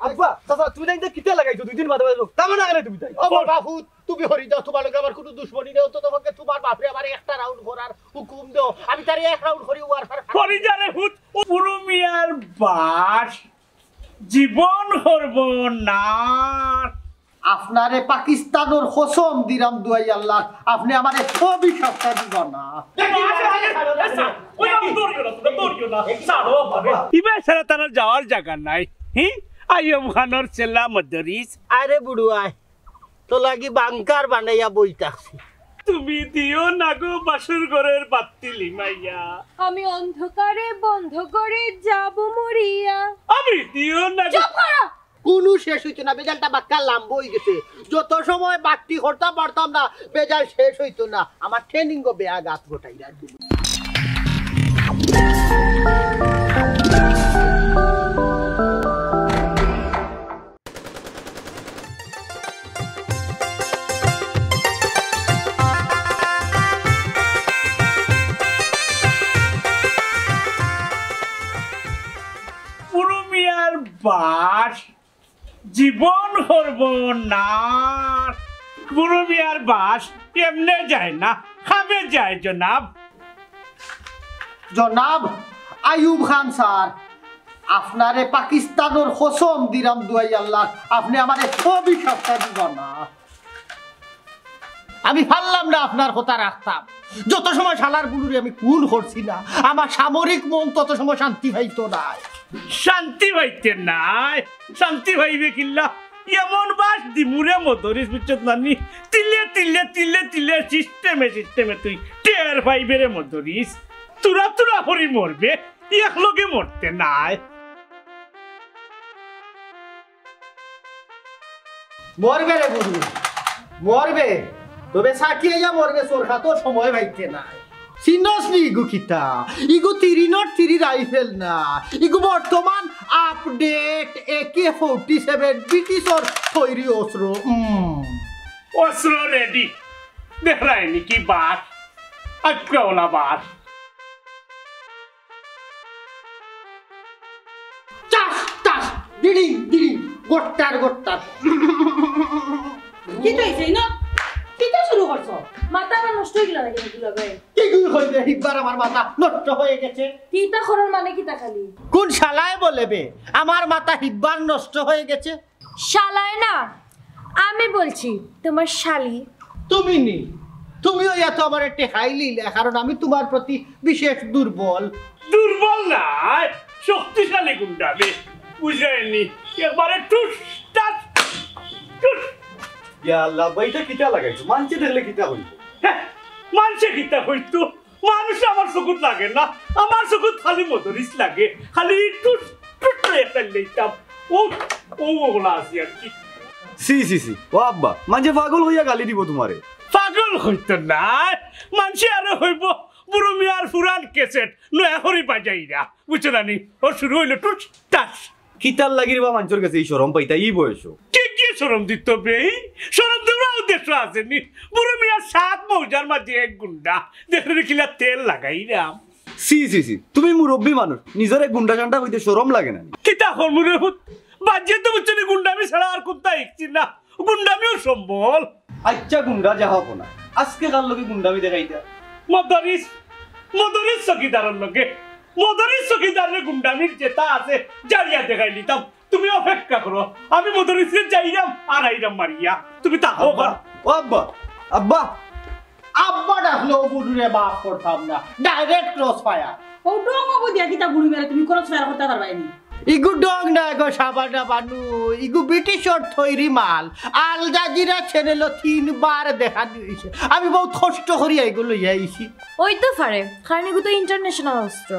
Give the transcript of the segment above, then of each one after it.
আব্বা চাচা তুমি দেখতে কিতে লাগাইছো দুই দিন বাদে বাদে তামা না করে তুমি তাই ও বাবু তুমি হরি দাও তোমার লগে আমার কোনো দুশমনী নেই তো তোমাকে তোমার বাপরে আমার একটা রাউন্ড করার হুকুম দাও আমি তারে এক রাউন্ড করি ওয়ার করি জানে হুত পুরো মিয়ার বাস জীবন করব না আপনারে পাকিস্তানের কসম দিরাম দুয়াই আল্লাহ আপনি আমারে অভিশাপটা দিব না ইবা সারা তার যাওয়ার জায়গা নাই হি আইয়ুব খানের চেলা মদরিস আরে বুড়ুয়াই তো লাগি বাংকার বানাইয়া বইতাছি তুমি দিও না গো বাসুর ঘরের বাতি লিমাইয়া আমি অন্ধকারে বন্ধ করে যাব মরিয়া আমি দিও না চুপ করো কোনো শেষ হইতো না বেজালটা বাক্কা লাম্ব হয়ে গেছে যত সময় বাট্টি করতে পারতাম না বেজাল শেষ হইতো না আমার ট্রেনিং গো বেয়া গাছ গোটাইরা দিব পুরো মিয়ার বাস জীবন করব না পুরো মিয়ার বাস এমনে যায় না খাবে যায় জনাব জনাব আইয়ুব খান স্যার আপনারে পাকিস্তানের কসম দিরাম দুয়াই আল্লাহ আপনি আমারে অভিশাপটা দিব না আমি পারলাম না আপনার কথা রাখতাম যত সময় শালার বুলুরে আমি খুন করছি না আমার সামরিক মন তত সময় শান্তি পাইতো না শান্তি পাইতে নাই শান্তি পাইবে কিল্লা এমন বাস দিমুরে মদরিস বিচ্ছত নানি তিলে তিলে তিলে তিলে সিস্টেমে তুই টের পাইবে রে মদরিস তুরা তুরা করি মরবে একলগে মরতে নাই মরবে রে বুলু মরবে তবে সাকিয়ে যা মরবে সোরখা তো সময় পাইতে নাই সিরিয়াসলি ইগু কিতা ইগু 303 রাইফেল না ইগু বর্তমান আপডেট AK-47 ব্রিটিশর তৈরি অস্ত্র অস্ত্র রেডি দেখায়নি কি বাস আক্রাওলা বাস চাস চাস ডিডিং ডিডিং গোট্টার গোট্টার কি কইছিস না কিটা শুরু করছো মাথা নষ্ট হয়ে গেল নাকি এগুলো ভাই কি কই কইবে একবার আমার মাথা নষ্ট হয়ে গেছে কিটা করার মানে কিটা খালি কোন শালায় বলেবে আমার মাথা হিব্বার নষ্ট হয়ে গেছে শালায় না আমি বলছি তোমার শালি তুমি নি তুমিও এত আমার একটা হাইলি কারণ আমি তোমার প্রতি বিশেষ দুর্বল দুর্বল নাই শক্তিশালী গুন্ডামি বুঝায়নি একবারে টুস টাস টুস ইয়া আল্লাহ বাইটা কিটা লাগাইছো মানছে দেখলে কিটা হইব মানুষে কিতা হইতো মানুষ আমার চকুত লাগে না আমার চকুত খালি মদরিস লাগে খালি টুস টুস একটা লইতাম ও ওগুলা আছে আর কি সি ও আব্বা মানছে পাগল হইয়া গালি দিব তোমারে পাগল হইতো নাই মানুষে আরো হইব বুড়ো মিয়ার ফুরান কেসেট নয়া করি বাজাইরা বুঝছো না নি ও শুরু হইলো টুস টাস কিতাল লাগির বা মাঞ্চর কাছে এই শরম পাইতা ই বয়সো কি শরম দিত বে শরম দেওয়ার উদ্দেশ্য আসেনি বুড়ো মিয়ার 7 মৌজার মাঝে এক গুন্ডা দেখলে কিলা তেল লাগাইলাম সি তুমি মুরব্বী মানুষ নিজরে গুন্ডা গান্ডা হইতে শরম লাগে না কিতা হরমুরে হুত বাজে তো বুঝছো গুন্ডামি ছাড়া আর কোনটা ইচ্ছি না গুন্ডামিও সম্বল আচ্ছা গুন্ডা যা হবো না আজকে কার লগে গুন্ডামি দেখাইতা মদরিস চকিদারের লগে মদরিস চকিদারের গুন্ডামির জেতা আছে জারিয়া দেখাই নিতাম তুমি অপেক্ষা করো আমি মদরিসে যাইরাম আর আইরাম মারিয়া তুমি তাও কর ও আব্বা আব্বা আব্বা ডাকলো বুড়ুরে বাপ করতাম না ডাইরেক্ট ক্রস ফায়ার ও ডঙ্গ কো দিয়া কিটা বুড়ি মেরে তুমি ক্রস ফায়ার করতে পারবাইনি ইগু ডং না গো সাবানা বানু ইগু ব্রিটিশর তৈরি মাল আল জাজিরা চ্যানেল 3 বার দেখা দিয়েছে আমি বহুত কষ্ট করি এগুলো যাইছি ওই তো পারে কারণ এগুলো তো ইন্টারন্যাশনাল অস্ত্র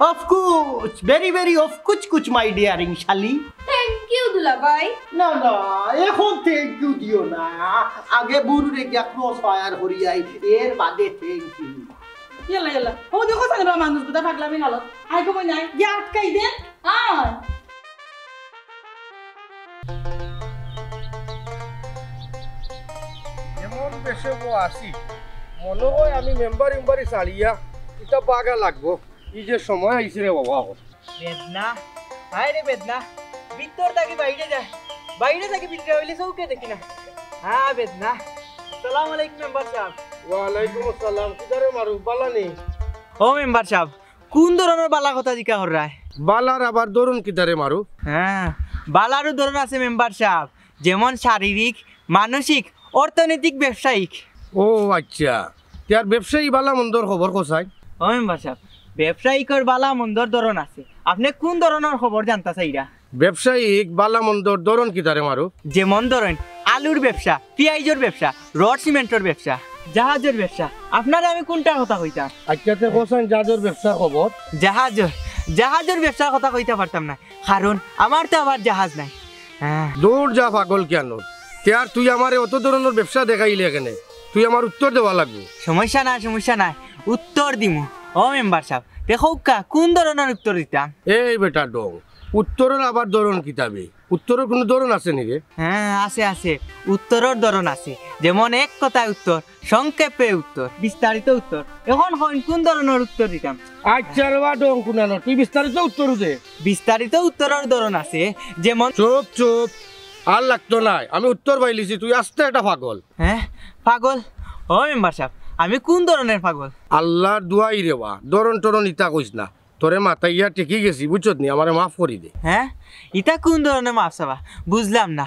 অফ কোর্স ভেরি অফ কুচ মাই ডিয়ারিং শালি থ্যাংক ইউ দুলা ভাই না এখন থ্যাংক ইউ দিও না আগে বুড়ুরে গিয়া ক্রস ফায়ার করি আই এর বাদে থ্যাংক ইউ ইয়ালা ও দেখো সারা মানুষ গুদা পাগলামি নালো আই কই নাই গিয়া আটকাই দেন এমন বেশে আসি মনে হয় আমি মেম্বারি চালিয়া এটা বাগা লাগবো এই যে সময় আইছে রে বাবা বেদনা হাই রে বেদনা ভিতর থাকি বাইরে যায় বাইরে থাকি ভিতরে হইলে চৌকে দেখি না হ্যাঁ বেদনা সালাম আলাইকুম মেম্বার সাহেব ওয়ালাইকুম আসসালাম কিদারে মারু বালানি ও মেম্বার সাহেব কোন ধরনের বালা কথা জিকা হর রায় বালার আবার দরুন কিদারে মারু হ্যাঁ বালারও ধরন আছে মেম্বার সাহেব যেমন শারীরিক মানসিক অর্থনৈতিক ব্যবসায়িক ও আচ্ছা তার ব্যবসায়ী বালা মন্দর খবর কোসাই ও মেম্বার সাহেব ব্যবসায়িকর বালা মন্দর ধরন আছে আপনি কোন ধরনের খবর জানতা চাইরা ব্যবসায়িক বালা মন্দর দরুন কিদারে মারু যেমন ধরেন আলুর ব্যবসা পেঁয়াজের ব্যবসা রড সিমেন্টের ব্যবসা জাহাজের ব্যবসা আপনারা আমি কোনটা কথা কইতাম আচ্ছা তে কোসাই যাদের ব্যবসা খবর জাহাজের ব্যবসার কথা কইতে পারতাম না কারণ আমার তো আবার জাহাজ নাই হ্যাঁ দূর যা পাগল কেন তার তুই আমারে অত ধরনের ব্যবসা দেখাইলে এখানে তুই আমার উত্তর দেওয়া লাগবে সমস্যা নাই উত্তর দিমু ও মেম্বার সাহেব দেখো কোন ধরনের উত্তর দিতাম এই বেটা ডং উত্তরের আবার ধরন কিতাবে উত্তরের কোনো ধরন আছে নাকি হ্যাঁ আছে উত্তরের ধরন আছে যেমন এক কথায় উত্তর সংক্ষেপে উত্তর বিস্তারিত উত্তর এখন কোন ধরনের উত্তর দিতাম আচ্ছা রে বা ডং কুনানো তুই বিস্তারিত উত্তর দে বিস্তারিত উত্তরের ধরন আছে যেমন চুপ আর লাগতো নাই আমি উত্তর পাইলিছি তুই আস্তে একটা পাগল হ্যাঁ পাগল ও মেম্বার সাহেব আমি কোন ধরনের পাগল আল্লাহর দুয়াই রে বা ধরন টরন ইতা কইস না তোরে মাথা ইয়া টেকি গেছি বুঝছত নি আমারে মাফ করি দে হ্যাঁ এটা কোন ধরনের মাপ চাবা বুঝলাম না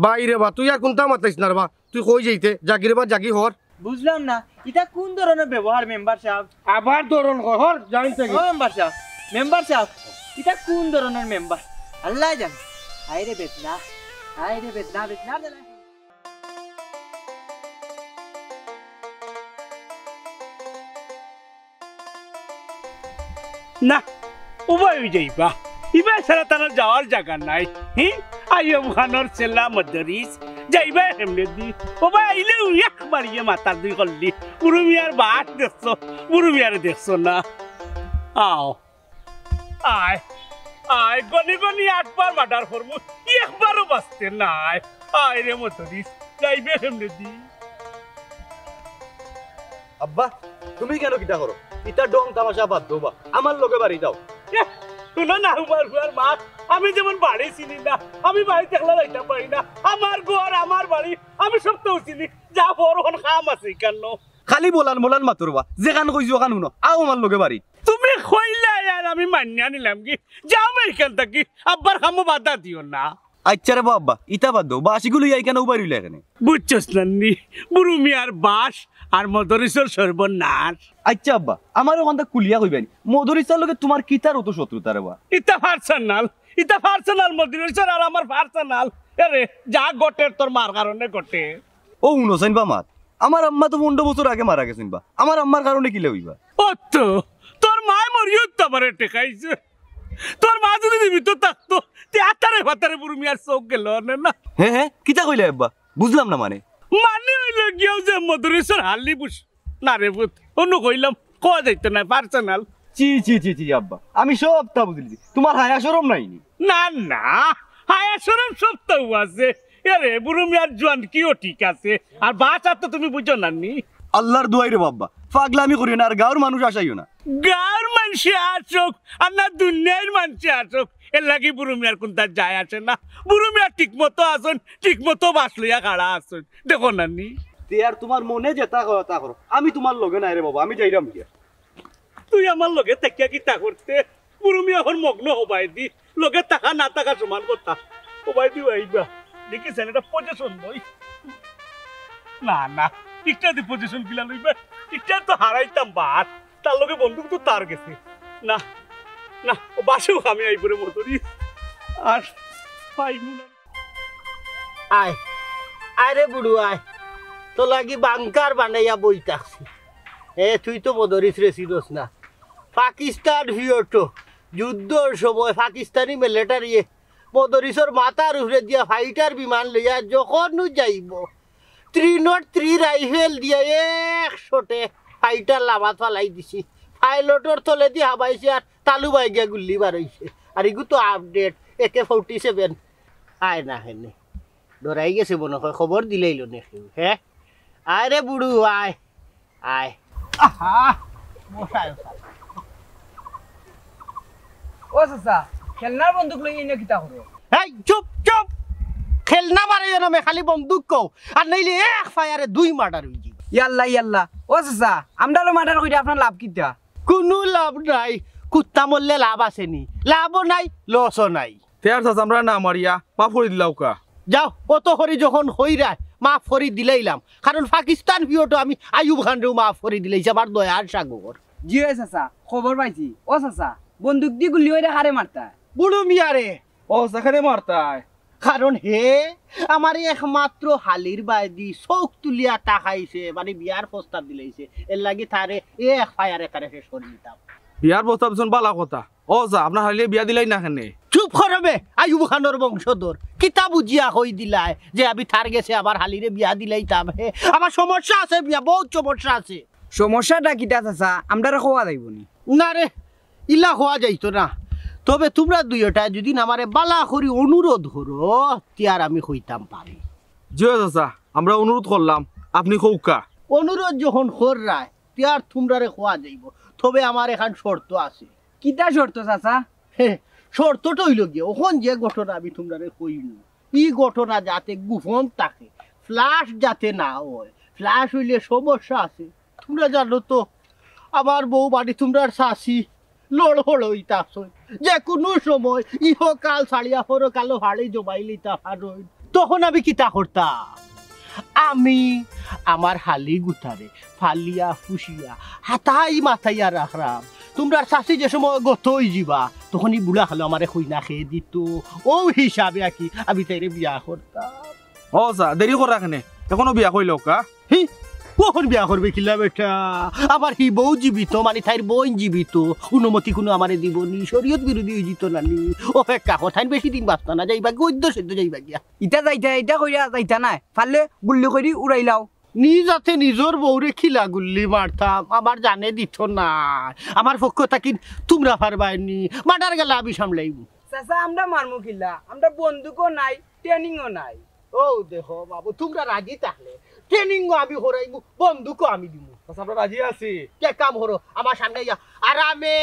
বাইরে বা তুই আর কোনটা মাতাইস না রে বা তুই কই যাইতে জাগি রে বা জাগি হর বুঝলাম না এটা কোন ধরনের ব্যবহার মেম্বার সাহেব আবার ধরন হর জানতে ও মেম্বার সাহেব এটা কোন ধরনের মেম্বার আল্লাহ জানে আইরে বেদনা না উভয় যাইবা ইবা ছাড়া তার যাওয়ার জায়গা নাই আইয়ুব খানোর সেলা মদরিস যাইবা এমনি দি উভয় আইলে একবার ইয়ে মাতার দুই করলি মুরুমিয়ার বাস দেখছো মুরুমিয়ারে দেখছো না আও আয় গনি 8 বার মার্ডার করবো একবারও বাঁচতে নাই আয় রে মদরিস যাইবে এমনি দি আব্বা তুমি কেন কিটা করো ইটা ডং তামাশা বাদ দোবা আমার লগে বাড়ি যাও শুনো না হুমার মা আমি যেমন বাড়ি চিনি না আমি বাড়ি দেখলে যাইতে পারি না আমার ঘর আমার বাড়ি আমি সব তো চিনি যা বড় হন কাম আছে কেন খালি মোলান মাতুরবা যেখান কইছো ওখান শুনো আও আমার লগে বাড়ি তুমি কইলা আর আমি মানিয়া নিলাম কি যাও এখান থেকে আব্বার কামও বাধা দিও না আচ্ছা রে আব্বা ইটা বাদ দাও বাসিগুলো ইয়াই কেন উবাই রইলা এখানে বুঝছস নান্নি বুরুমিয়ার বাস আর মদরিসর সর্বনাশ আচ্ছা আব্বা আমার ওখানটা কুলিয়া কইবেন মধুরিচার লগে তোমার কিতার অত শত্রুতা রে বা ইটা পার্সোনাল মদরিসর আর আমার পার্সোনাল আরে যা গটের তোর মার কারণে গটে ও উনসাইন বা মাত আমার আম্মা তো 15 বছর আগে মারা গেছেন বা আমার আম্মার কারণে কি লইবা ও তো তোর মা মরিও তোমারে টেকাইছে তোর মা যদি জীবিত থাকতো তে আতারে বুরুমিয়ার চোখ গেল না হ্যাঁ কিতা কইলে আব্বা বুঝলাম না মানে হইল গিয়াও যে মদরিসর হাল্লি বুস না রে বুত অন্য কইলাম কোয়া যাইতো না পার্সোনাল চি আব্বা আমি সবটা বুঝলি তোমার হায়া শরম নাইনি না হায়া শরম সব তো আছে আরে বুরুমিয়ার জোয়ান কিও ঠিক আছে আর বাচ্চা তো তুমি বুঝো না নি আল্লাহর দুয়াই রে বাবা পাগলামি করিও না আর গাঁর মানুষ আসাইও না গাঁর মানুষে আসুক আর না দুনিয়ার মানুষে আসুক এর লাগি বুরুমিয়ার কোনটা যায় আসে না বুরুমিয়ার ঠিক মতো আসুন ঠিক মতো বাস লইয়া খাড়া আসুন দেখো না নি তে আর তোমার মনে যেটা তা করো আমি তোমার লগে নাই রে বাবা আমি যাইরাম কি তুই আমার লগে তাকিয়া কি তা করতে বুরুমি এখন মগ্ন হবাই দি লগে টাকা না টাকা সমান কথা হবাই দি আইবা দেখিছেন এটা পজিশন নই না একটা দি পজিশন কিলা লইবা একটা তো হারাইতাম বাস তার লগে বন্দুক তো তার গেছে না ও বাসেও আমি আইবরে মতরি আর পাইমু না আয় রে বুড়ু আয় তো লাগি বাংকার বানাইয়া বই থাকছি তুই তো মদরিস রেছিস না পাকিস্তান ভিওটো যুদ্ধর সময় পাকিস্তানি মিলিটারি মদরিসর মাথার উপরে দিয়া ফাইটার বিমান লইয়া যখন যাইব 303 রাইফেল দিয়া 100টে ফাইটার লাভাত ফালাই দিছি পাইলটর তলে দিয়ে হাবাইছে আর তালু বাই গিয়া গুল্লি বার হইছে আর এগু তো আপডেট AK-47 আয় না হেনে ডরাই গেছে মনে হয় খবর দিলেইল নাকি হ্যাঁ আয় রে বুড়ু আয় ও চাচা খেলনার বন্দুক লই এনে কিতা করো এই চুপ চুপ খেলনা মারে নামে খালি বন্দুক কও আর নইলে এক ফায়ারে 2 মার্ডার হই যাবে ইয়াল্লা ইয়াল্লা ও চাচা আমরাও মার্ডার কইরা আপনার লাভ কিতা কোনো লাভ নাই কুত্তা মরলে লাভ আছে নি লাভও নাই লসও নাই তেয়ার চাচা আমরা না মারিয়া মাফ করে দিলাও কা যাও অত হরি যখন হইরা মাফ করে দিলাইলাম কারণ পাকিস্তান ভিওটো আমি আইয়ুব খানরেও মাফ করে দিলাইছি আমার দয়ার সাগর জি ওই চাচা খবর পাইছি ও চাচা বন্দুক দি গুলি হইরা হারে মারতা বুড়ো মিয়ারে ও সেখানে মারতায় কারণ হে আমার একমাত্র হালির বাইদি চোখ তুলিয়া তাকাইছে মানে বিয়ার প্রস্তাব দিলাইছে এর লাগি তারে এক ফায়ারে কারে শেষ করে দিতাম বিয়ার প্রস্তাব শুন বালা কথা ও যা আপনার হারিয়ে বিয়া দিলাই না কেনে চুপ করবে আইয়ুব খানোর বংশধর কিতা বুঝিয়া কই দিলাই যে আমি থার গেছে আবার হালিরে বিয়া দিলাইতাম হে আমার সমস্যা আছে বিয়া বহুত সমস্যা আছে সমস্যাটা কিতা চাচা আমরা খোয়া যাইব নি না রে ইলা হওয়া যাইতো না তবে তোমরা দুইটা যদি আমারে বালা করি অনুরোধ করো তিয়ার আমি হইতাম পারি জি চাচা আমরা অনুরোধ করলাম আপনি কৌকা অনুরোধ যখন কররায় তিয়ার তোমরারে হওয়া যাইব তবে আমার এখান শর্ত আছে কিতা শর্ত চাচা শর্তটা হইল গিয়ে ওখন যে ঘটনা আমি তোমরারে কইল ই ঘটনা যাতে গোপন থাকে ফ্লাশ যাতে না হয় ফ্লাশ হইলে সমস্যা আছে তোমরা জানো তো আমার বউ বাড়ি তোমরার শাসি লড়হড় হইতাছ যে কোনো সময় ইহকাল ছাড়িয়া পরকালো হাড়ি জমাই লইতা হারই তখন আমি কিতা করতাম আমি আমার হালি গুতারে ফালিয়া ফুসিয়া হাতাই মাথাইয়া রাখলাম তোমরা শাসি যে সময় গতই যাবা তখনই বুড়া খালো আমারে কইনা খেয়ে দিত ও হিসাবে কি আমি তাইরে বিয়া করতাম ও যা দেরি করা কেনে এখনো বিয়া কইল কা হি কখন বিয়া করবে কিলা বেটা আমার হি বউ জীবিত মানে তাইর বোন জীবিত অনুমতি কোনো আমারে দিবনি শরীয়ত বিরোধী হয়ে যেত নানি অপেক্ষা কথাই বেশি দিন বাঁচত না যাইবা গদ্য সেদ্ধ যাইবা গিয়া ইটা যাইতা এটা কইরা যাইতা নাই ফালে গুল্লি করি উড়াইলাও নিজ হাতে নিজর বউরে খিলা গুল্লি মারতাম আমার জানে দিত না আমার পক্ষ থাকি তোমরা পারবাইনি মার্ডার গেলে আমি সামলাইব চাচা আমরা মারমু কিল্লা আমরা বন্দুকও নাই ট্রেনিংও নাই ও দেখো বাবু তোমরা রাজি থাকলে ট্রেনিংও আমি হরাইব বন্দুকও আমি দিব চাচা আমরা রাজি আছি কে কাম হরো আমার সামনে ইয়া আরামে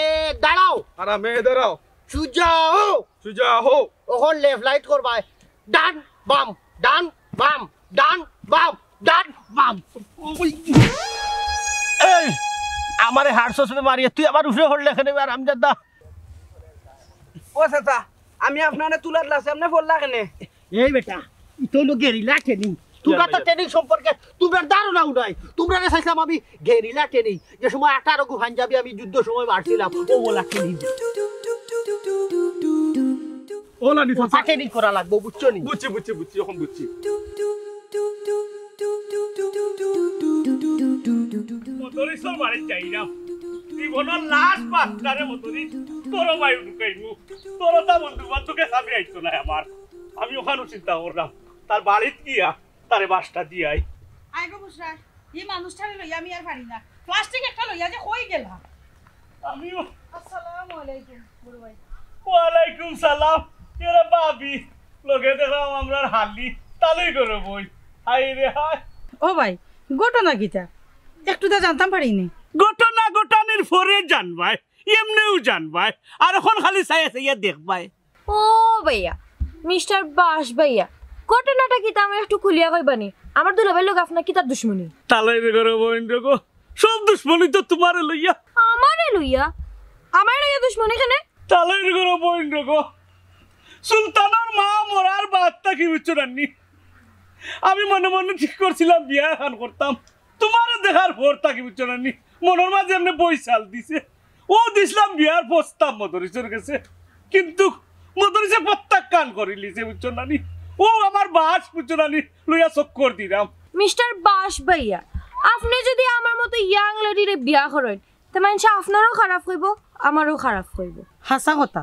দাঁড়াও আরামে দাঁড়াও সুজাও সুজা হো ওখন লেফট লাইট করবা ডান বাম ডান বাম ডান বাম ডান বাম এই আমারে হাড় সসবে মারিয়ে তুই আবার উঠে হল লেখে নেবে আর আমজাদা ও চাচা আমি আপনারে তুলার লাসে আপনি ফললা কেনে এই বেটা ইতো হলো গেরিলা ট্রেনিং তোমরা তো ট্রেনিং সম্পর্কে তোমরা ধারণাও নাই তোমরা চাইছিলাম আমি গেরিলা ট্রেনিং যে সময় 18 গু পাঞ্জাবি আমি যুদ্ধ সময় মারছিলাম ও বলা ট্রেনিং ওলা নি চাচা ট্রেনিং করা লাগবে বুঝছো নি বুঝছি এখন বুঝছি মতরিসর বাড়ি যাই না জীবনের লাস্ট বাচ্চারে মতরি তোর মাই ঢুকাইমু তোর তা বন্ধু বান্ধবকে সামনে আইতো না আমার আমি ওখানে চিন্তা করলাম তার বাড়িত গিয়া তারে বাসটা দিয়াই আইগো বুসরা এই মানুষটারে লইয়া আমি আর পারি না প্লাস্টিক একটা লইয়া যে কই গেলা আমিও আসসালামু আলাইকুম বড় ভাই ওয়ালাইকুম সালাম এরা ভাবি লগে দেখলাম আমরা হালি তালই করে বই হাই রে হাই ও ভাই ঘটনা কিটা একটু তো জানতাম পারিনি ঘটনা ঘটানির পরে জানবাই এমনিও জানবাই আর এখন খালি চাই আছে ইয়া দেখবাই ও ভাইয়া মিস্টার বাস ভাইয়া ঘটনাটা কি তা আমি একটু খুলিয়া কইবানি আমার দুলাভাই লোক আপনার কি তার দুশ্মনী তালাই রে করে বইন্দ্র গো সব দুশ্মনী তো তোমার লইয়া আমারে লইয়া দুশ্মনী কেনে তালাই রে করে বইন্দ্র গো সুলতানার মা মরার বাদটা কি বুঝছো রান্নি আমি মনে মনে ঠিক করছিলাম বিয়া খান করতাম তোমারও দেখার পর তাকে বুঝছো রান্নি মনের মাঝে এমনি বইসাল দিছে ও দিছিলাম বিয়ার প্রস্তাব মদরিসের কাছে কিন্তু মদরিসে প্রত্যাখ্যান করে লিছে বুঝছো নানি ও আমার বাস বুঝছো নানি লইয়া চক্কর দিলাম মিস্টার বাস ভাইয়া আপনি যদি আমার মতো ইয়াং লেডিরে বিয়া করেন তা মানুষ আপনারও খারাপ কইব আমারও খারাপ কইব হাসা কথা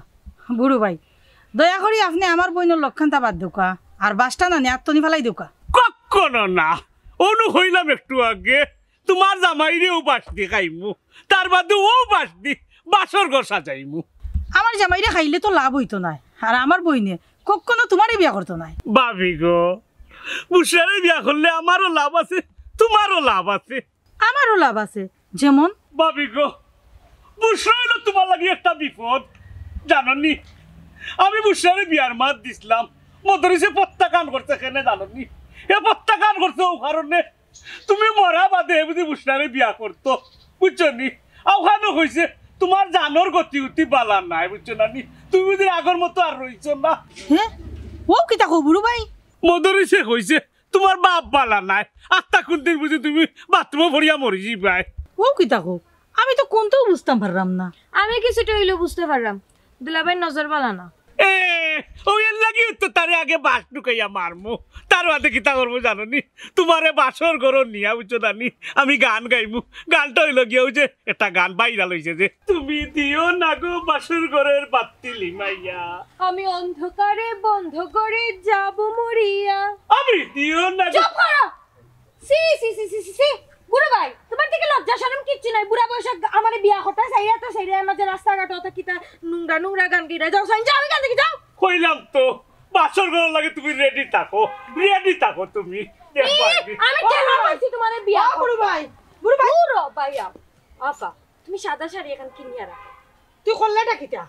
বুড়ো ভাই দয়া করি আপনি আমার বইনের লক্ষণটা বাদ দোকা আর বাসটা না নে আত্মনি ফেলাই দোকা কখনো না অনু হইলাম একটু আগে তোমার জামাইরেও বাস দি খাইমু তার বাদে ও বাস দি বাসর ঘর সাজাইমু আমার জামাইরে খাইলে তো লাভ হইতো না আর আমার বইনে কখনো তোমারই বিয়া করতো না ভাবি গো বুসারে বিয়া করলে আমারও লাভ আছে তোমারও লাভ আছে আমারও লাভ আছে যেমন ভাবি গো বুসরা হইলো তোমার লাগি একটা বিপদ জাননি আমি বুসারে বিয়ার মাত দিছিলাম মদরিসে প্রত্যাখ্যান করছে কেনে জানি এ প্রত্যাখ্যান করছে ও কারণে তুমি মরা বাদে বুঝি বুসারে বিয়া করতো বুঝছো নি ওখানে হয়েছে তোমার জানোর গতি উতি বালা নাই বুঝছো না নি তুমি বুঝি আগর মতো আর রইছো না হ্যাঁ ও কিতা কো বুড়ো ভাই মদরিসে কইছে তোমার বাপ বালা নাই আত্মা কোনদিন বুঝি তুমি বাথরুমে ভরিয়া মরি যাই ও কিতা কো আমি তো কোনটাও বুঝতাম পারলাম না আমি কিছুটা হইলেও বুঝতে পারলাম দুলাভাই নজর বালা না এ ওই লাগি তো তারে আগে বাস ঢুকাইয়া মারমু তার বাদে কিতা করবো জানো নি তোমারে বাসর ঘর নিয়া বুঝছো না নি আমি গান গাইমু গানটা হইল গিয়ে ওই যে একটা গান ভাইরাল হইছে যে তুমি দিও না গো বাসর ঘরের বাতি লিমাইয়া আমি অন্ধকারে বন্ধ করে যাব মরিয়া আমি দিও না গো চুপ করো সি সি সি সি সি বুড়ো ভাই তোমার দিকে লজ্জা শরম কিচ্ছু নাই বুড়া বয়সে আমার বিয়া করতে চাইয়া তো সেইরে আমাদের রাস্তাঘাট অত কিতা নোংরা নোংরা গান গিরা যাও সাইন যাও গান দেখি যাও কইলাম তো বাসর ঘর লাগে তুমি রেডি থাকো তুমি দেখো আগে। আমি কেন বলছি তোমার বিয়া বুড়ো ভাই বুড়ো ভাইয়া আপা তুমি সাদা শাড়ি এখন কিনিয়া রাখো তুই করলেটা কিতা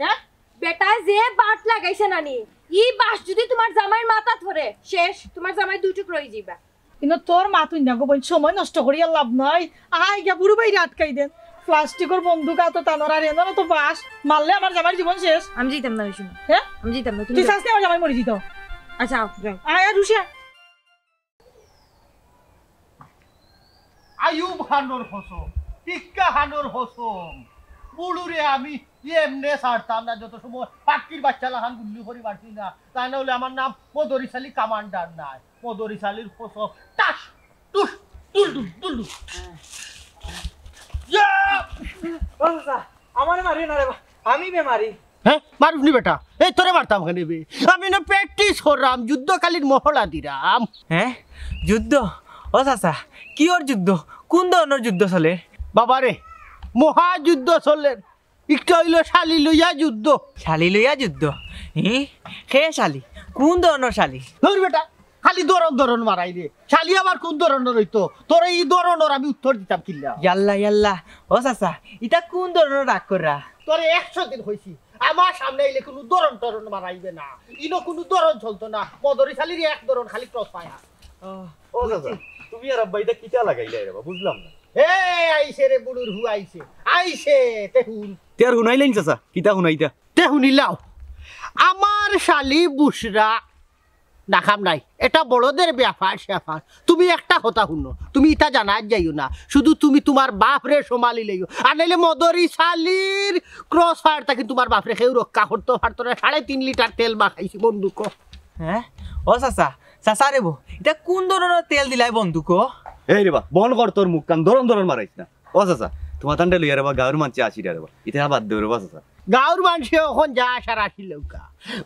হ্যাঁ বেটা যে বাট লাগাইছে নানি ই বাস যদি তোমার জামাইয়ের মাথা ধরে শেষ তোমার জামাই দুই টুকরো হয়ে যাবে কিন্তু তোর মা তুই না গো বোন সময় নষ্ট করিয়া লাভ নাই আই গিয়া বুড়ো ভাই আটকাই দেন প্লাস্টিকের বন্দুক তো টানোর আর এনে তো বাস মারলে আমার জামাই জীবন শেষ আমি যেতাম না শুনো হ্যাঁ আমি যেতাম না তুমি তুই চাস না আমার জামাই মরে যেত আচ্ছা যাও আয় আর রুশিয়া আয়ুব খানোর হসম টিক্কা খানোর হসম বুড়ুরে আমি এমনে ছাড়তাম না যত সময় পাখির বাচ্চা লাহান গুল্লি করে পারছি না তাই না হলে আমার নাম মদরিশালী কামান্ডার নাই মদরিশালীর হসম টাস টুস টুলডু টুলডু আমার মারি না রে আমি বেমারি হ্যাঁ মারুনি বেটা এই তোরে মারতাম কেন বে আমি না প্র্যাকটিস করলাম যুদ্ধকালীন মহড়া দিলাম হ্যাঁ যুদ্ধ ও চাচা কি ওর যুদ্ধ কোন ধরনের যুদ্ধ চলে বাবারে মহাযুদ্ধ চলেন একটা হইল শালি লইয়া যুদ্ধ শালি লইয়া যুদ্ধ হে শালি কোন ধরনের শালি ধর বেটা খালি দরন মারাই রে শালি আবার কোন ধরনের হইতো তোর এই ধরনের আমি উত্তর দিতাম কিল্লা ইয়াল্লা ও চাচা এটা কোন ধরনের রাগ করা তোরে 100 দিন হইছি আমার সামনে আইলে কোনো দরন মারাইবে না ইনো কোনো দরন চলতো না মদরি শালির এক দরন খালি ক্রস পায়া ও দাদা তুমি আর আব্বাইটা কিটা লাগাইলে রে বুঝলাম না এ আইছে রে বুড়ুর হু আইছে তেহুন তের হুনাইলেন চাচা কিটা হুনাইতা তেহুনিলাও আমার শালি বুসরা নাখাম নাই এটা বড়দের ব্যাপার স্যাপার তুমি একটা কথা শুনো তুমি এটা জানা যাইও না শুধু তুমি তোমার বাপরে সমালি লইও আর নাইলে মদরি শালির ক্রস ফায়ারটা কিন্তু তোমার বাপরে কেউ রক্ষা করতে পারতো না 3.5 লিটার তেল মাখাইছি বন্দুক হ্যাঁ ও চাচা রে বো এটা কোন ধরনের তেল দিলাই বন্ধুক এই রে বা বন কর তোর মুখ কান দরন মারাইছ না ও চাচা তোমার তান্ডে লইয়া রে বা গাঁর মানছে আসি রে বা এটা বাদ দেব রে বা চাচা গাঁর মানুষে এখন যা আসার আসিল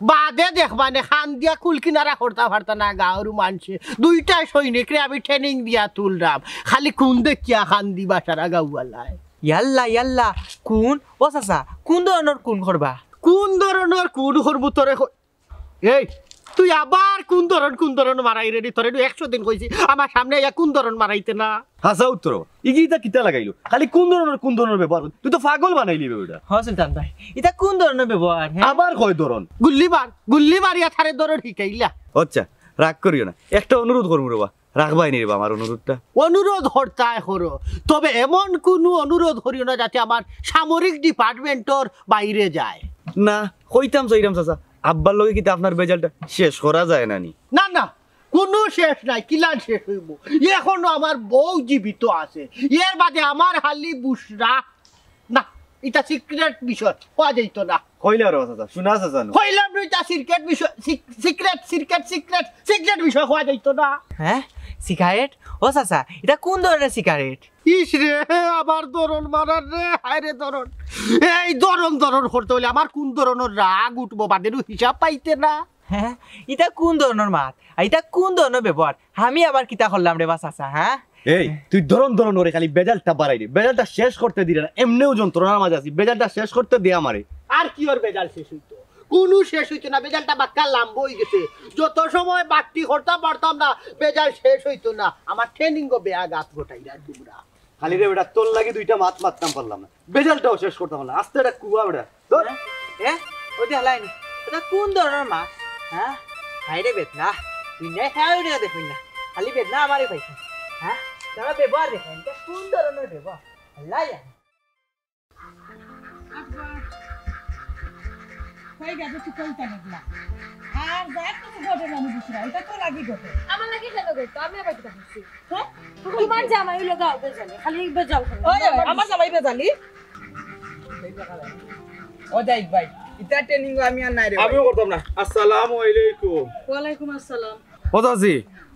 বাদে দেখবানে খান দিয়া কুল কিনারা করতে পারত না গাঁর মানুষে 2টা সৈনিকরে আমি ট্রেনিং দিয়া তুললাম খালি কোন দেখিয়া খান দিবা সারা গাঁওয়ালায় ইয়াল্লা কোন ও চাচা কোন ধরনের কোন করবা কোন ধরনের কোন করবো তোরে এই তুই আবার কোন ধরন মারাই রেডি তোরে 100 দিন কইছি আমার সামনে ইয়া কোন ধরন মারাইতে না হাসা উত্তর ইগিটা কিটা লাগাইলো খালি কোন ধরনের ব্যবহার তুই তো পাগল বানাইলি বেটা হ্যাঁ সুলতান ভাই এটা কোন ধরনের ব্যবহার আবার কয় ধরন গুল্লি মারিয়া থারে ধরন শিখাইলা আচ্ছা রাগ করিও না একটা অনুরোধ করবো রে বা রাখবাই নি রে বা আমার অনুরোধটা অনুরোধ হরতায় হরো তবে এমন কোন অনুরোধ করিও না যাতে আমার সামরিক ডিপার্টমেন্টর বাইরে যায় না কইতাম চাইরাম চাচা আব্বার লগে কিতা আপনার বেজালটা শেষ করা যায় না নি না কোনো শেষ নাই কিলান শেষ হইব এখনো আমার বউ জীবিত আছে এর বাদে আমার হালি বুসরা না এটা সিক্রেট বিষয় কোয়া যাইত না কইলা রে চাচা শুনা চাচা কইলাম এটা সিক্রেট বিষয় সিক্রেট বিষয় কোয়া যাইত না হ্যাঁ সিগারেট ও চাচা এটা কোন ধরনের সিগারেট ইস রে আবার দরন মারার রে হায় রে দরন এই দরন করতে হলে আমার কোন ধরনের রাগ উঠবো বাদেরও হিসাব পাইতে না হ্যাঁ এটা কোন ধরনের মাত আর এটা কোন ধরনের ব্যবহার আমি আবার কিতা করলাম রে বা চাচা হ্যাঁ এই তুই ধরন ওরে খালি বেজালটা বাড়াই দে বেজালটা শেষ করতে দিলে না এমনিও যন্ত্রণার মাঝে আছি বেজালটা শেষ করতে দে আমারে আর কি ওর বেজাল শেষ হইতো কোনো শেষ হইতো না বেজালটা বাক্কা লাম্ব হয়ে গেছে যত সময় বাকটি করতে পারতাম না বেজাল শেষ হইতো না আমার ট্রেনিং গো বেয়া গাছ গোটাইরা তোমরা খালি রে বেটা তোর লাগি দুইটা মারতাম পারলাম না বেজালটাও শেষ করতে পারলাম আস্তে একটা কুয়া বেটা ধর হ্যাঁ ওই যে হালাই এটা কোন ধরনের মাছ হ্যাঁ হাইরে বেদনা তুই নাই খাই দেখুন না খালি বেদনা আমারই পাইছে হ্যাঁ তোমার ব্যবহার দেখেন এটা কোন ধরনের ব্যবহার আল্লাহ জানে হয়ে গেছে তুই কইতা নিবলা আর দেখ তো ঘটে জানি বুঝরা এটা তো লাগি ঘটে আমার লাগে কেন করতো আমি আবার কি করছি হ্যাঁ তোমার জামাই হলো গাও বেজালে খালি বেজাল ওই আমার জামাই বেজালি ও যাই ভাই এটা ট্রেনিং আমি আর নাই রে আমিও করতাম না আসসালামু আলাইকুম ওয়ালাইকুম আসসালাম ওদাসি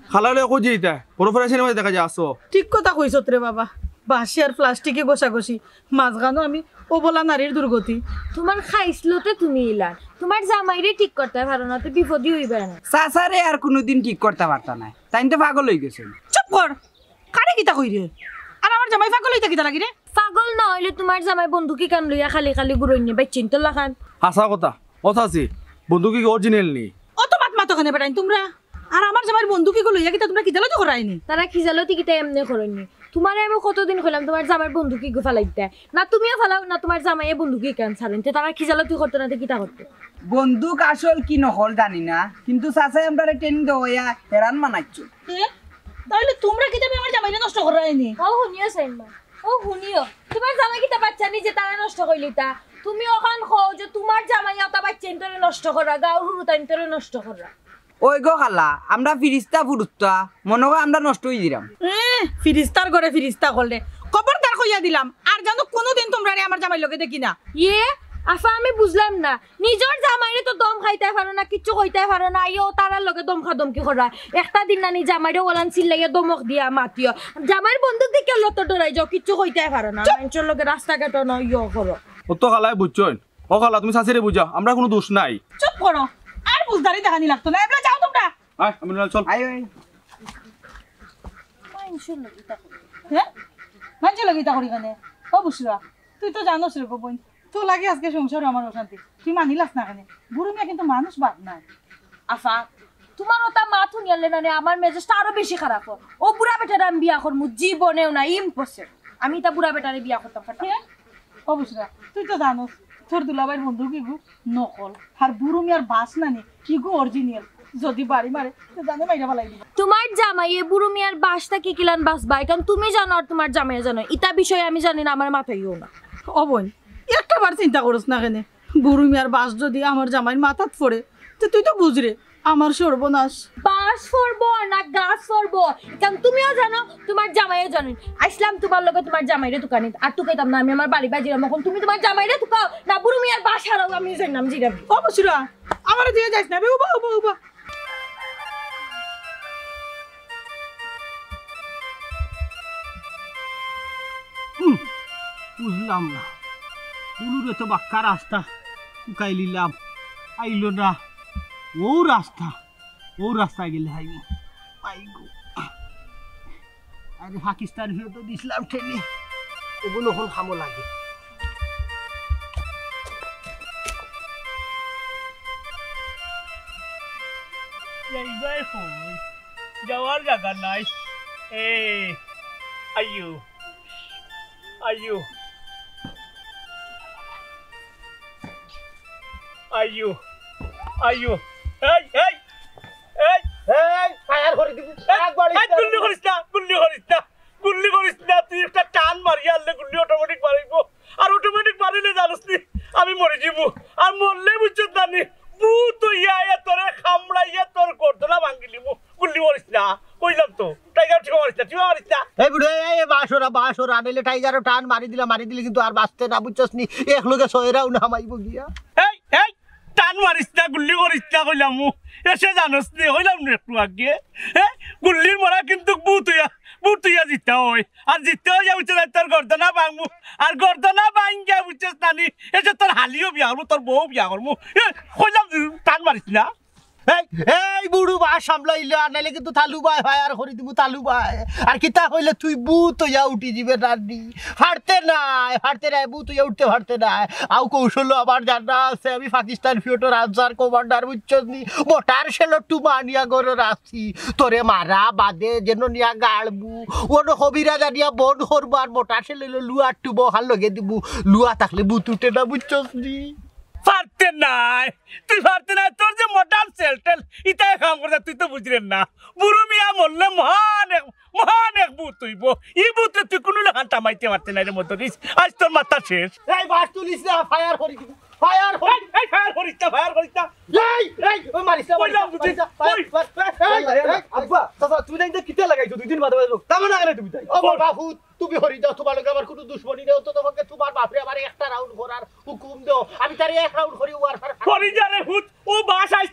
খালালে খুঁজি এটা প্রফেশনের মধ্যে দেখা যায় আসো ঠিক কথা কইছত রে বাবা বাসি আর প্লাস্টিকে গোছাগোছি মাঝখানো আমি ও বলা নারীর দুর্গতি তোমার খাইছলোতে তুমি ইলান তোমার জামাইরে ঠিক করতে পারো না তো বিপদই হইবে না সাসারে আর কোনোদিন ঠিক করতে পারতা না তাই তো পাগল হয়ে গেছে চুপ কর কারে কিতা কই রে আর আমার জামাই পাগল হইতা কিতা লাগি রে পাগল না হইলে তোমার জামাই বন্ধুকি কান লইয়া খালি খালি গুরইনি বাই চিন্তা লাগান হাসা কথা ওদাসি বন্ধু কি অরিজিনাল নি অত মাত মাতখানে বেটাইন তোমরা আর আমার জামাইর বন্ধু কি লইয়া কিতা তোমরা কিতা লইতে করাইনি তারা খিজালো টিকিটা এমনি করইনি তোমার আমি কতদিন কইলাম তোমার জামাইর বন্ধুকি ফালাইতে না তুমিও ফালাও না তোমার জামাইয়ে বন্ধুকি কান ছাড়েন তে তারা খিজালো তুই করতে না তে কিতা করতে বন্দুক আসল কি নহল জানি না কিন্তু সাসাই আমরা ট্রেনিং দেওয়া হেরান মানাচ্ছো তাহলে তোমরা কিতা আমার জামাইরে নষ্ট করাইনি ও শুনিও সাইনমা ও শুনিও তোমার জামাই কিতা বাচ্চা নি যে তারা নষ্ট কইলিতা তুমি ওখান কও যে তোমার জামাই ওটা বাচ্চা ইন্তরে নষ্ট করা গাও হুরুতা ইন্তরে নষ্ট করা ওই গো খালা আমরা ফিরিস্তা ফুরুস্তা মনে হয় আমরা নষ্ট হয়ে দিলাম ফিরিস্তার ঘরে ফিরিস্তা করলে খবরদার কইয়া দিলাম আর জানো কোনোদিন তোমরা আমার জামাই লগে দেখি না ইয়ে আফা আমি বুঝলাম না নিজের জামাইরে তো দম খাইতে পারো না কিচ্ছু কইতে পারো না ইও তারার লগে দম খা দমকি করা একটা দিন না নি জামাইরে ওলান চিল্লাইয়া দমক দিয়া মাতিও জামাইর বন্ধু দিকে লত ডরাই যাও কিচ্ছু কইতে পারো না মানুষের লগে রাস্তাঘাট না ইও করো ও তো খালাই বুঝছইন ও খালা তুমি শাশুড়ি বুঝা আমরা কোনো দোষ নাই চুপ করো আর বুঝদারি দেখানি লাগতো না এবলা যাও তোমরা আয় আমি চল আয় মানুষের লগে তা হ্যাঁ মানুষের লগে তা করি কেন ও বুসরা তুই তো জানোস রে বোন তো লাগে আজকে সংসার আমার অশান্তি তুই মানিলাস না কেন বুড়ো মেয়ে কিন্তু মানুষ বাদ নাই আফা তোমার ওটা মা থুনিয়ালে না আমার মেজাজটা আরো বেশি খারাপ ও বুড়া বেটারে আমি বিয়া করবো জীবনেও না ইম্পসিবল আমি তা বুড়া বেটারে বিয়া করতাম ফাটা ও বুসরা তুই তো জানোস তোর দুলাভাইয়ের বন্ধু কি গু নকল আর বুড়ো মেয়ের বাস নানি কি গু অরিজিনাল যদি বাড়ি মারে তো জানে মাইরা বালাই দিব তোমার জামাইয়ে বুড়ো মিয়ার বাসটা কি কিলান বাস বাই কারণ তুমি জানো আর তোমার জামাইয়ে জানো ইটা বিষয়ে আমি জানি না আমার মাথায়ও না ও বোন একটা বার চিন্তা করস না কেন বুড়ো মেয়ের বাস যদি আমার জামাইয়ের মাথাত পড়ে তো তুই তো বুঝরে আমার সর্বনাশ বাস ফরবো না গাছ ফরবো কারণ তুমিও জানো তোমার জামাইও জানো আসলাম তোমার লগে তোমার জামাইরে তুকানি আর তুকাইতাম না আমি আমার বাড়ি বাজিরাম এখন তুমি তোমার জামাইরে তুকাও না বুড়ো মিয়ার বাস হারাও আমি জানলাম জিরাম ও বুসরা আমার দিয়ে যাইস না উবা উবা উবা বুঝলাম না পুলুরে তো বাক্কা রাস্তা উকাই লিলাম আইলো না ও রাস্তায় গেলে হাইব আইগো আরে পাকিস্তান ভিউ তো দিছিলাম ঠেলে ওগুলো হল খামো লাগে যাওয়ার জায়গা নাই এ আইয়ো আইয়ো আইয়ো আইয়ো এই এই এই এই ফায়ার করে দিবি একবার গুল্লি করিস না গুল্লি করিস না তুই একটা টান মারি আনলে গুল্লি অটোমেটিক মারিব আর অটোমেটিক মারিলে জানিস নি আমি মরে যাব আর মরলে বুঝছিস জানি ভূত ইয়া তোরে খামড়াইয়া তোর করতলা ভাঙি লিব গুল্লি করিস না কইলাম তো টাইগার ঠিক মারিস না এই বুড়ো এই বাসরা আনলে টাইগারও টান মারি দিলে কিন্তু আর বাঁচতে না বুঝছস নি এক লোকে সয়রাও না মাইব গিয়া এই এই টান মারিস না গুল্লি করিস না কইলাম এসে জানোস নি হইলাম না একটু আগে গুল্লির মরা কিন্তু ভূত ইয়া জিততে হয় আর জিততে হয় বুঝছিস তোর গর্দনা ভাঙমু আর গর্দনা ভাঙ্গিয়া বুঝছিস নানি এসে তোর হালিও বিয়া করবো তোর বউ বিয়া করবো কইলাম টান মারিস না এই বুড়ু বা সামলাইলে আনাইলে কিন্তু তালু বাই ফায়ার করে দিব তালু বাই আর কিতা কইলে তুই বুত ইয়া উঠি দিবে রাডি ফাড়তে নাই বুত ইয়া উঠতে ফাড়তে নাই আউ কৌশল আবার জানা আছে আমি পাকিস্তান ফিউটোর আনসার কমান্ডার বুঝছস নি মোটার শেলো টু মানিয়া গরে রাখছি তোরে মারা বাদে যেন নিয়া গাড়বু ওন হবিরা জানিয়া বন করবো আর মোটার শেলো লুয়া টু বহাল লগে দিব লুয়া থাকলে বুত উঠে না বুঝছস নি পারতে নাই তুই পারতে নাই তোর যে মডার্ন সেল টেল ইটাই কাম করতে তুই তো বুঝলেন না বুড়ো মিয়া মরলে মহান এক ভূত হইব এই ভূতে তুই কোনো লেখান টামাইতে পারতে নাই রে মতরিস আজ তোর মাথা শেষ এই বাস তুলিস না ফায়ার করি দিব ফায়ার করি এই ফায়ার করিস না এই ওই মারিস না কইলাম বুঝি আব্বা চাচা তুই না কিতে লাগাইছো 2 দিন বাদে বাদে তামা না গেলে তুমি তাই ও বাবু তুমি হরি দাও তোমার লগে আমার কোনো দুশমনী নেই তো তোমাকে তোমার বাপরে আমার একটা রাউন্ড করার হুকুম দাও আমি তারে এক রাউন্ড করি ওয়ার করি যারে ভূত ও বাস আইস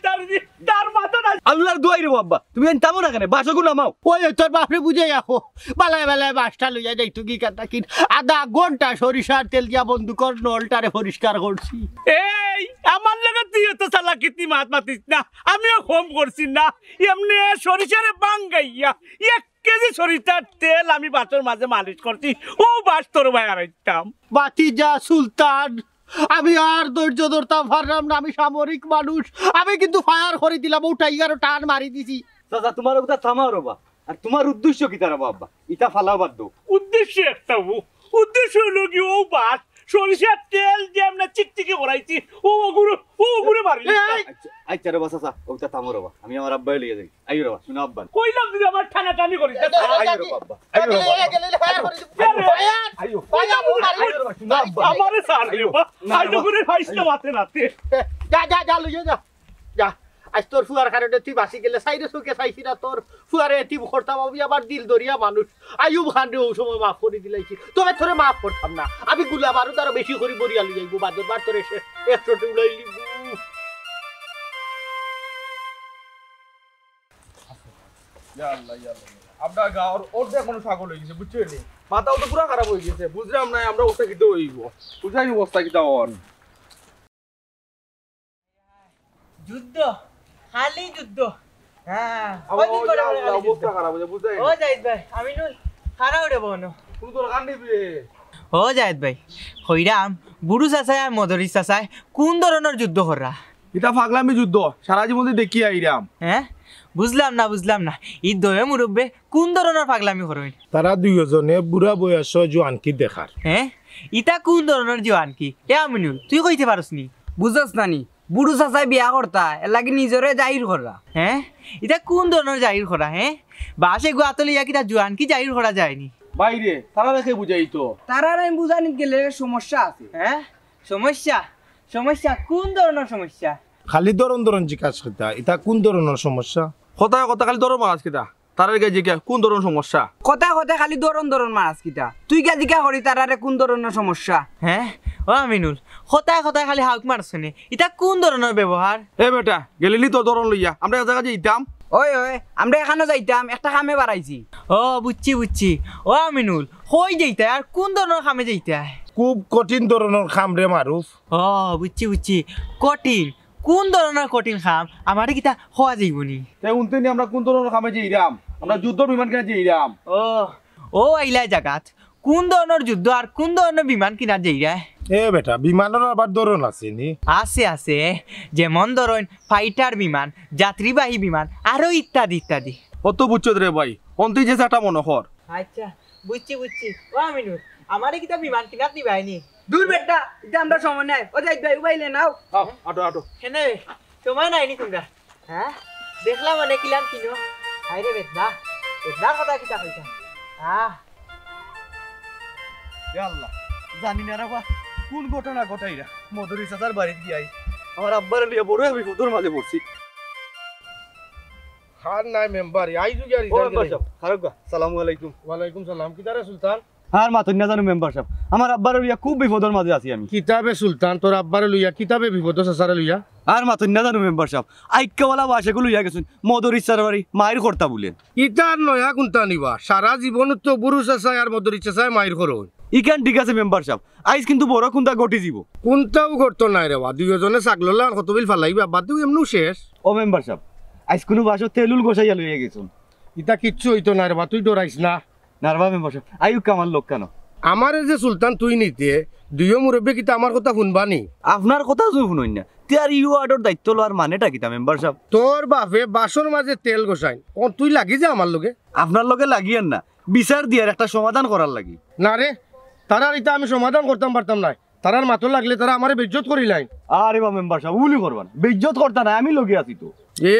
তার মাথা না আল্লাহর দোয়াই রে আব্বা তুমি এন তামা না কেন বাসগু নামাও ওই তোর বাপরে বুঝে রাখো বালায় বালায় বাসটা লইয়া যাই তুই কাটা কিন আধা ঘন্টা সরিষার তেল দিয়া বন্ধুকর নলটারে পরিষ্কার করছি এই আমার লাগে তুই তো চালাকিতি মাত মাতিস না আমিও হোম করছি না এমনি সরিষারে বাঙ্গাইয়া 1 কেজি সরিষার তেল আমি বাসের মাঝে মালিশ করছি ও বাস তোর ভাই আরাইতাম বাতিজা সুলতান আমি আর ধৈর্য ধরতাম পারলাম না আমি সামরিক মানুষ আমি কিন্তু ফায়ার করে দিলাম ও টাইগারও টান মারি দিছি চাচা তোমার কথা থামাও রবা আর তোমার উদ্দেশ্য কি তারা আব্বা ইটা ফালাও বাদ দাও উদ্দেশ্য একটা উদ্দেশ্য হলো কি ও বাস সরিষার তেল যে আমরা চিকচিকি করাইছি ও গুরু মারি আচ্ছা রবা চাচা ওটা থামাও রবা আমি আমার আব্বাই লিয়ে যাই আইও রবা শুনো আব্বা কইলাম যদি আমার টানা টানি করিস আইও রবা আব্বা আইও রবা আইও রবা শুনো আব্বা আমারে সার দেবা আইতো করে ফাইসটা মাতে নাতে যা লইয়া যা আজ তোর ফুয়ার কারণে তুই বাসি গেলে সাইডে চোখে চাইছি না তোর ফুয়ারে এটি করতাম আমি আবার দিল দরিয়া মানুষ আইও ভান্ডে ও সময় মাফ করে দিলাইছি তবে তোরে মাফ করতাম না আমি গুলা বারো তারও বেশি করে বরিয়া লই যাইব বাদর বার তোর এসে 100টি উড়াই লিব আপনার গাঁর অর্ধেক কোনো ছাগল হয়ে গেছে বুঝছেন নি মাথাও তো পুরা খারাপ হয়ে গেছে বুঝলাম না আমরা ওটা কিতে হইব বুঝাই অবস্থা কিটা অন যুদ্ধ খালি যুদ্ধ হ্যাঁ অবস্থা খারাপ হয়ে বুঝাই ও জাহিদ ভাই আমি নুল খারাপ রে বোন কোনো দরকার নেই বে ও জাহিদ ভাই হইরাম বুড়ু চাচায় আর মদরি চাচায় কোন ধরনের যুদ্ধ করা এটা পাগলামি যুদ্ধ সারা জীবন দেখি আইরাম হ্যাঁ বুঝলাম না ই দয়ে মুরব্বে কোন ধরনের পাগলামি করেন তারা দুইজনে বুড়া বয়স জোয়ানকি দেখার হ্যাঁ ইটা কোন ধরনের জোয়ান কি এ আমিনুল তুই কইতে পারস নি বুঝছস নানি বুড়ো চাচাই বিয়া করতা এর লাগি নিজরে জাহির করা হ্যাঁ এটা কোন ধরনের জাহির করা হ্যাঁ বাসে গোয়াতলে ইয়া কিটা জোয়ান কি জাহির করা যায়নি বাইরে তারা রেখে বুঝাই তো তারা আমি বুঝানি গেলে সমস্যা আছে হ্যাঁ সমস্যা কোন ধরনের সমস্যা খালি দরন জিজ্ঞাসা করতা এটা কোন ধরনের সমস্যা কথা খালি ধরো মাছ কিটা তার গায়ে কোন ধরনের সমস্যা কথায় খালি দরন মারাস কিতা তুই কে জিজ্ঞা করি তারারে কোন ধরনের সমস্যা হ্যাঁ ও আমিনুল কথায় খালি হাউক মারছনে এটা কোন ধরনের ব্যবহার এ বেটা গেলিলি তো ধরন লইয়া আমরা এক জায়গা যাইতাম ওই আমরা এখানে যাইতাম একটা কামে বাড়াইছি ও বুঝছি ও আমিনুল কই যাইতা আর কোন ধরনের কামে যাইতা খুব কঠিন ধরনের খাম রে মারুফ ও বুঝছি কঠিন কোন ধরনের কঠিন খাম আমার কিতা হওয়া যাইবনি তাই উনতে নি আমরা কোন ধরনের খামে যাইরাম আমরা যুদ্ধ বিমান কিনা যাইরাম ও আইলা জাগাত কোন ধরনের যুদ্ধ আর কোন ধরনের বিমান কিনা যাইরা এ বেটা বিমানের আবার ধরন আছে নি আছে যেমন ধরেন ফাইটার বিমান যাত্রীবাহী বিমান আরো ইত্যাদি কত বুঝছো রে ভাই অন্তি যে চাটা মনে কর আচ্ছা বুঝছি ও আমিনুল আমারে কিতা বিমান কিনা দিবাইনি দূর বেটা এটা আমরা সময় নাই ও যাই ভাই উবাইলে নাও আটো হেনে সময় নাইনি তোমরা হ্যাঁ দেখলাম অনেক কিলাম কিনো হাইরে বেদনার কথা কিতা কইতা আল্লাহ জানি না রাবা কোন ঘটনা ঘটাইরা মধুরী চাচার বাড়িতে গিয়াই আমার আব্বার লিয়া বড় আমি ফুটোর মাঝে পড়ছি খান নাই মেম্বার আই যুগে আর ও মেম্বার সাহেব খারাপ সালামু আলাইকুম ওয়ালাইকুম সালাম কিদারে সুলতান আর মাতুন না জানো মেম্বার সাহেব আমার আব্বার লিয়া খুব বিপদের মাঝে আছি আমি কিতাবে সুলতান তোর আব্বারে লইয়া কিতাবে বিপদ সাসারে লইয়া আর মাতুন না জানো মেম্বার সাহেব আইক্কাওয়ালা বাসেগুলো লইয়া গেছেন মধুরী চাচার বাড়ি মায়ের কর্তা বলেন ইটার নয়া কোনটা নিবা সারা জীবন তো বুড়ো চাচাই আর মদরি চাচাই মাইর করো ইকান ঠিক আছে মেম্বার সাহেব আইস কিন্তু বড় কোনটা ঘটি যাব কোনটাও করতো নাই রে বা দুইজনে ছাগললা আর কতবিল ফালাইবা বাদ দিও এমনু শেষ ও মেম্বার সাহেব আইস কোনো বাসো তেলুল গোসাইয়া লইয়া গেছেন ইটা কিচ্ছু হইতো না রে বা তুই ডরাইস না নারবা মেম্বার সাহেব আইউক আমার লোক কেন আমারে যে সুলতান তুই নিতে দুইও মুরব্বী কিতা আমার কথা শুনবানি আপনার কথা শুনুন না তিয়ার ইউ আর্ডর দায়িত্ব লওয়ার মানেটা কিতা মেম্বার সাহেব তোর বাপে বাসর মাঝে তেল গোসাই ও তুই লাগি যা আমার লগে আপনার লগে লাগিয়েন না বিচার দিয়ার একটা সমাধান করার লাগি না রে তারা এটা আমি সমাধান করতাম পারতাম না তারার মাতো লাগলে তারা আমারে বেজ্জত করিলাই। আরে বা মেম্বার সাহেব উলি করবান বেইজ্জত করতা না, আমি লগে আছি তো। এ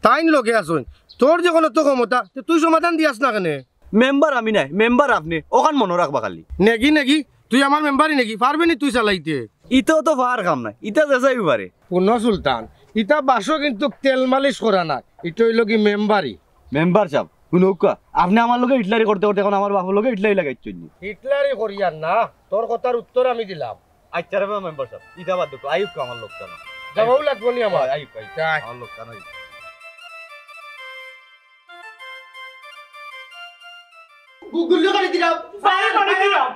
তাইন লগে আসুন, তোর যখন তো ক্ষমতা তুই সমাধান দিয়াস না কেন? মেম্বার আমি নাই, মেম্বার আপনি, ওখান মনে রাখবা খালি। নেগি নেগি তুই আমার মেম্বারই নাকি? পারবি নি তুই চালাইতে? ইতেও তো পার কাম নাই, ইটা যেসাই পারে। পূর্ণ সুলতান ইটা বাসও কিন্তু তেল মালিশ করা না, এটা হইল কি মেম্বারই। মেম্বার সাহেব শুনুকা, আপনি আমার লগে ইটলারি করতে করতে এখন আমার বাপের লগে ইটলাই লাগাইছেন। হিটলারই করিয়ার না, তোর কথার উত্তর আমি দিলাম। আচ্ছা রে মেম্বার সাহেব, ইটা বাদ দেখো আইব আমার লোক কেন যাবাও লাগবো নি আমার। আইব আমার লোক কেন গুগল করে দিলাম। সারা করে দিলাম।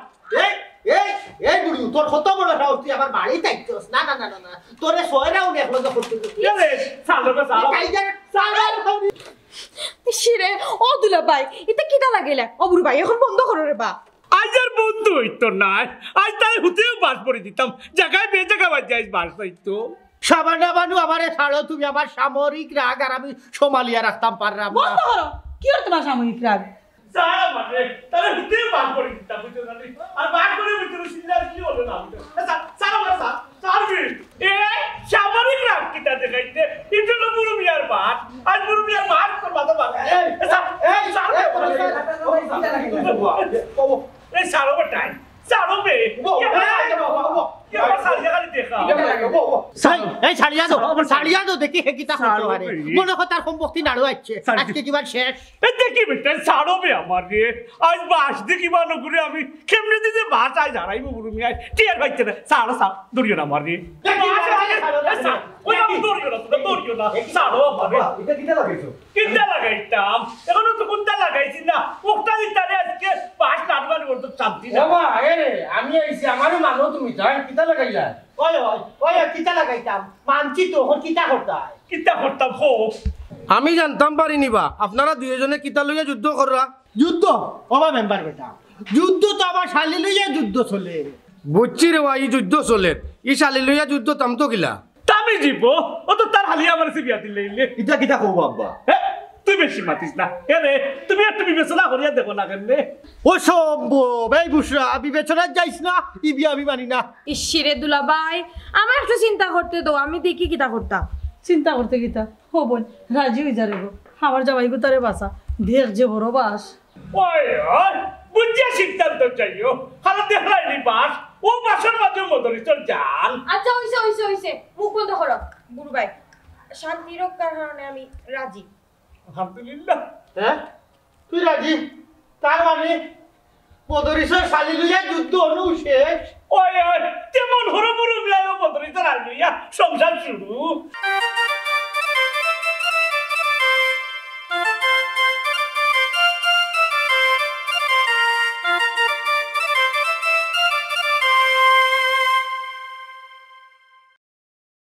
এই এই এই বুড়ি তোর কত বড় সাহস, তুই আমার বাড়ি থাকছস? না না না না না, তোরে সয়রাও দেখলো যে করতে এরে সালো সালো কাইজার সালার খাওনি। শিরে ও দুলা ভাই এটা কিটা লাগিলে? ও বুড়ো ভাই এখন বন্ধ করো রে বা। আজ আর বন্ধু হইতো নাই, আজ তাই হুতেও বাস পরে দিতাম, জায়গায় বে জায়গা বাজ যাইস বাস হইতো। সাবানা বানু আমারে ছাড়ো, তুমি আমার সামরিক রাগ আর আমি সোমালিয়া রাখতাম পারলাম না। বন্ধ করো, কি আর তোমার সাময়িক রাগ? সারা মানে তাহলে হুতেও বাস পরে দিতাম, বুঝছো না? আর বাস করে ভিতরে সিল্লার কি হলো না? সারা মানে সারবি এ সামরিক রাগ কিটা দেখাইতে এটা হলো বুড়ো মিয়ার বাস, আজ বুড়ো মিয়ার বাস করবা তো বাস। এই সারবে এই সারো বটাই সারো বে কি আমার সারিয়া খালি দেখা এই ছাড়িয়া দাও দেখি হে কিতা করতে পারে। মনে হয় তার সম্পত্তি নাড়ু আছে, আজকে কিবা শেষ। দেখি বেটা সারো বে আমার রে, আজ বাস দেখি বানো করে আমি কেমনে দিতে বাস আজ হারাইবো বুড়ো মিয়া টিয়ার বাইতে না। সারো সার দড়িও না আমার রে, ওই আমি দড়িও না, তোরা দড়িও না। সারো হবে এটা কিটা লাগাইছো? কিনতে লাগাইতাম, এখনো তো কোনটা লাগাইছি না, ওটা দিতারে আজকে বাস নাটবানি করতে শান্তি না। বাবা আরে আমি আইছি, আমারও মানো তুমি তাই কিতা লাগাইলা? ওই ওই ওই কিতা লাগাইতাম মানছি তো, ওর কিতা করতে হয়? কিতা করতাম হোক আমি জানতাম পারি নিবা আপনারা দুইজনে কিতা লইয়া যুদ্ধ কররা। যুদ্ধ ওবা মেম্বার বেটা, যুদ্ধ তো আমার শালি লইয়া যুদ্ধ চলে। বুঝছি রে ভাই যুদ্ধ চলে, ই শালি লইয়া যুদ্ধ তামতো কিলা? তামি জীব ও তো তার হালিয়া আমার বিয়া দিলে ইটা কিটা কব আব্বা? তুই বেশি মাতিস না এরে, তুমি একটু বিবেচনা করিয়া দেখো না কেন? ও সম্ভব এই বুসরা বিবেচনা যাইস না, ই বিয়া আমি মানি না। ইসিরে দুলা ভাই আমার একটু চিন্তা করতে দাও, আমি দেখি কিটা করতাম। চিন্তা করতে গীতা হো বোন রাজি হয়ে যা রে গো, আমার জামাই গুতারে বাসা দেখ যে বড় বাস। ওই ওই বুঝিয়া সিদ্ধান্ত চাইও, খালি দেখলাইনি বাস, ও বাসের মাঝে মদরি চল যান। আচ্ছা হইছে হইছে হইছে, মুখ বন্ধ করো বুড়ো ভাই, শান্তি রক্ষার কারণে আমি রাজি। আলহামদুলিল্লাহ। হ্যাঁ তুই রাজি? তার মানে পদরিসের শালি লইয়া যুদ্ধ অনু শেষ। ওই ওই তেমন হরবুরু বিয়ায় মদরি তো রাজিয়া সংসার শুরু।